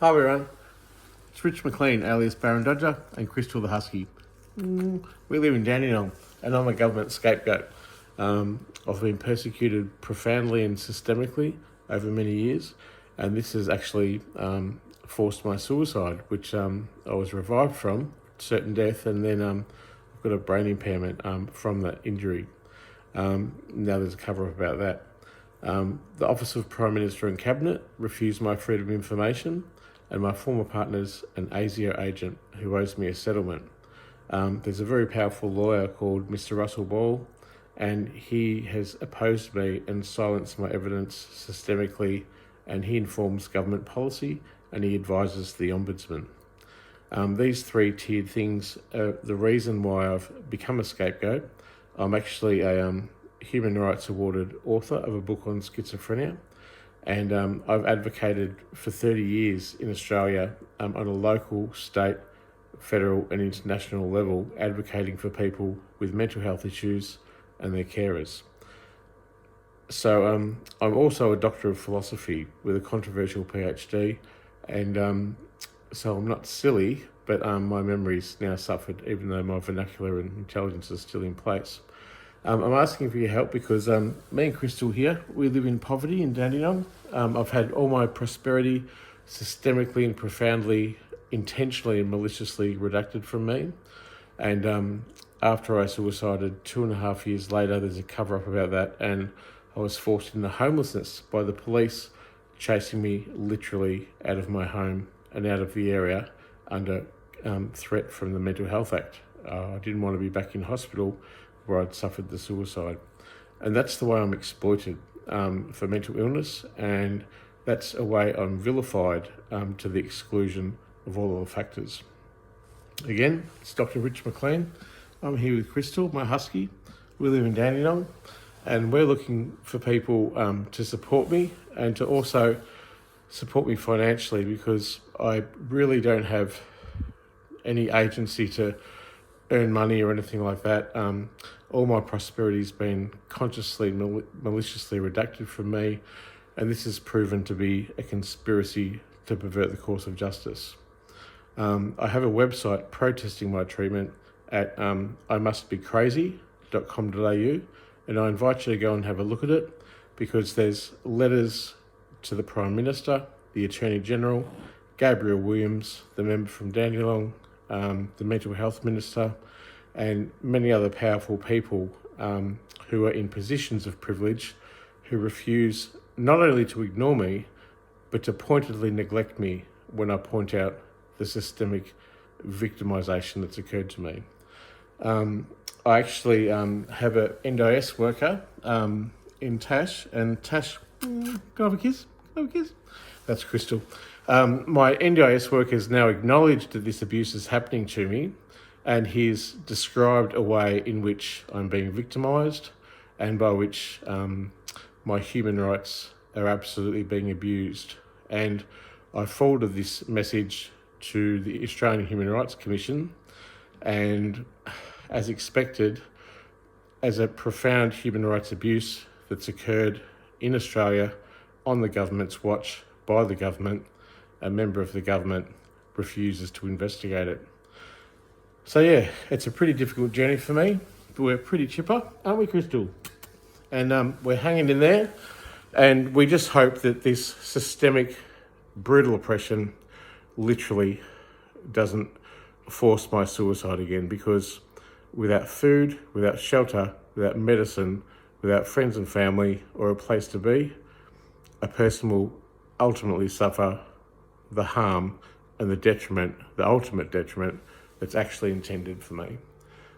Hi everyone, it's Rich McLean alias Barran and Crystal the Husky. We live in Dandenong and I'm a government scapegoat. I've been persecuted profoundly and systemically over many years, and this has actually forced my suicide, which I was revived from certain death, and then I've got a brain impairment from that injury. Now there's a cover-up about that. The Office of Prime Minister and Cabinet refused my freedom of information, and my former partner's an ASIO agent who owes me a settlement. There's a very powerful lawyer called Mr. Russell Ball, and he has opposed me and silenced my evidence systemically, and he informs government policy and he advises the Ombudsman. These three tiered things are the reason why I've become a scapegoat. I'm actually a Human Rights Awarded author of a book on schizophrenia, and I've advocated for 30 years in Australia on a local, state, federal and international level, advocating for people with mental health issues and their carers. So I'm also a Doctor of Philosophy with a controversial PhD, and so I'm not silly, but my memory's now suffered, even though my vernacular and intelligence is still in place. I'm asking for your help because me and Crystal here, we live in poverty in Dandenong. I've had all my prosperity systemically and profoundly, intentionally and maliciously redacted from me. And after I suicided 2.5 years later, there's a cover-up about that, and I was forced into homelessness by the police, chasing me literally out of my home and out of the area under threat from the Mental Health Act. I didn't want to be back in hospital where I'd suffered the suicide. And that's the way I'm exploited for mental illness, and that's a way I'm vilified to the exclusion of all of the factors. Again, it's Dr. Rich McLean. I'm here with Crystal, my husky. We live in Dandenong, and we're looking for people to support me and to also support me financially, because I really don't have any agency to earn money or anything like that. All my prosperity's been consciously, maliciously redacted from me, and this has proven to be a conspiracy to pervert the course of justice. I have a website protesting my treatment at imustbecrazy.com.au, and I invite you to go and have a look at it, because there's letters to the Prime Minister, the Attorney General, Gabriel Williams, the member from Dandenong, the Mental Health Minister, and many other powerful people who are in positions of privilege, who refuse not only to ignore me, but to pointedly neglect me when I point out the systemic victimisation that's occurred to me. I actually have an NDIS worker in Tash, and Tash, can I have a kiss? Can I have a kiss? That's Crystal. My NDIS worker has now acknowledged that this abuse is happening to me, and he's described a way in which I'm being victimised and by which my human rights are absolutely being abused. And I forwarded this message to the Australian Human Rights Commission, and as expected, as a profound human rights abuse that's occurred in Australia on the government's watch by the government, a member of the government refuses to investigate it. So yeah, it's a pretty difficult journey for me, but we're pretty chipper, aren't we, Crystal? And we're hanging in there, and we just hope that this systemic, brutal oppression literally doesn't force my suicide again, because without food, without shelter, without medicine, without friends and family or a place to be, a person will ultimately suffer the harm and the detriment, the ultimate detriment that's actually intended for me.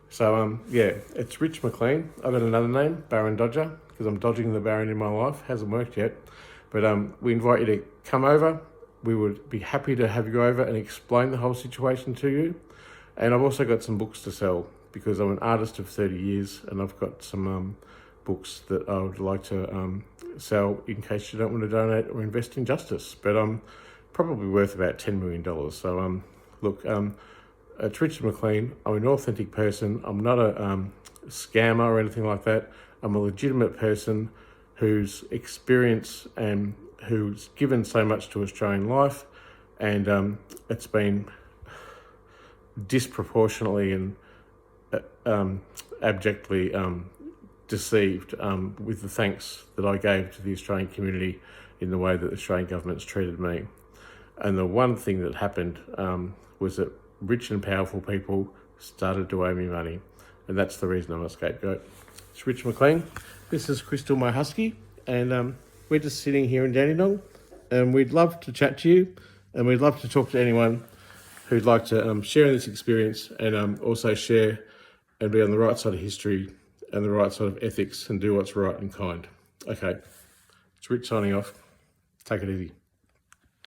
So yeah, it's Rich McLean. I've got another name, Barran Dodger, because I'm dodging the Barran in my life. Hasn't worked yet, but we invite you to come over. We would be happy to have you over and explain the whole situation to you. And I've also got some books to sell, because I'm an artist of 30 years, and I've got some books that I would like to sell in case you don't want to donate or invest in justice. But I'm probably worth about $10 million. So look, it's Rich McLean. I'm an authentic person. I'm not a scammer or anything like that. I'm a legitimate person who's experienced and who's given so much to Australian life and it's been disproportionately and abjectly deceived with the thanks that I gave to the Australian community in the way that the Australian government's treated me. And the one thing that happened was that rich and powerful people started to owe me money, and that's the reason I'm a scapegoat. It's Rich McLean. This is Crystal, my husky, and we're just sitting here in Dandenong, and we'd love to chat to you, and we'd love to talk to anyone who'd like to share in this experience and also share and be on the right side of history and the right side of ethics and do what's right and kind. Okay, it's Rich signing off. Take it easy.